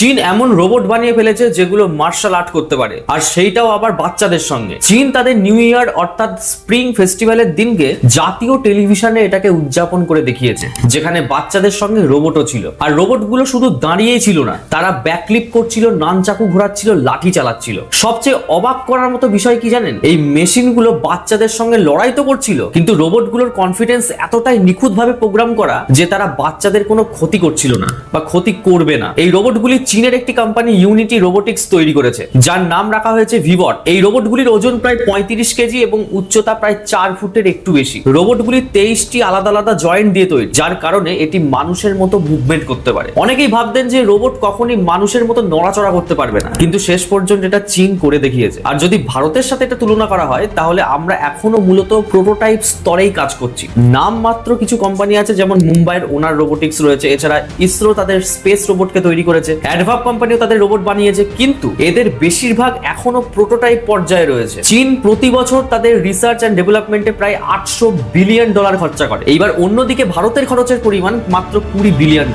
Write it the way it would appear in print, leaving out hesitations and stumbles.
চীন এমন রোবট বানিয়ে ফেলেছে যেগুলো মার্শাল আর্ট করতে পারে, আর সেইটাও আবার বাচ্চাদের সঙ্গে। চীন তাদের নিউ ইয়ার অর্থাৎ স্প্রিং ফেস্টিভ্যালের দিনকে জাতীয় টেলিভিশনে এটাকে উদযাপন করে দেখিয়েছে, যেখানে বাচ্চাদের সঙ্গে রোবটও ছিল। আর রোবটগুলো শুধু দাঁড়িয়েই ছিল না, তারা ব্যাকফ্লিপ করছিল, নানচাকু ঘোরাচ্ছিল, লাঠি চালাচ্ছিল। সবচেয়ে অবাক করার মতো বিষয় কি জানেন, এই মেশিনগুলো বাচ্চাদের সঙ্গে লড়াই তো করছিল, কিন্তু রোবটগুলোর কনফিডেন্স এতটাই নিখুঁতভাবে প্রোগ্রাম করা যে তারা বাচ্চাদের কোনো ক্ষতি করছিল না বা ক্ষতি করবে না। এই রোবটগুলি চীনের একটি কোম্পানি ইউনিটি রোবোটিক্স তৈরি করেছে, যার নাম রাখা হয়েছে ভিবট। এই রোবটগুলির ওজন প্রায় 35 কেজি এবং উচ্চতা প্রায় 4 ফুটের একটু বেশি। রোবটগুলি 23টি আলাদা আলাদা জয়েন্ট দিয়ে তৈরি, যার কারণে এটি মানুষের মতো মুভমেন্ট করতে পারে। অনেকেই ভাবতেন যে রোবট কখনই মানুষের মতো নড়াচড়া করতে পারবে না, কিন্তু শেষ পর্যন্ত এটা চীন করে দেখিয়েছে। আর যদি ভারতের সাথে এটা তুলনা করা হয়, তাহলে আমরা এখনো মূলত প্রোটোটাইপ স্তরেই কাজ করছি। নাম মাত্র কিছু কোম্পানি আছে, যেমন মুম্বাইয়ের ওনার রোবোটিক্স রয়েছে, এছাড়া ইসরো তাদের স্পেস রোবটকে তৈরি করেছে, অ্যাডভাব কোম্পানিও তাদের রোবট বানিয়েছে, কিন্তু এদের বেশিরভাগ এখনো প্রোটোটাইপ পর্যায়ে রয়েছে। চীন প্রতি বছর তাদের রিসার্চ এন্ড ডেভেলপমেন্টে প্রায় $800 বিলিয়ন খরচা করে। এইবার অন্যদিকে ভারতের খরচের পরিমাণ মাত্র $20 বিলিয়ন।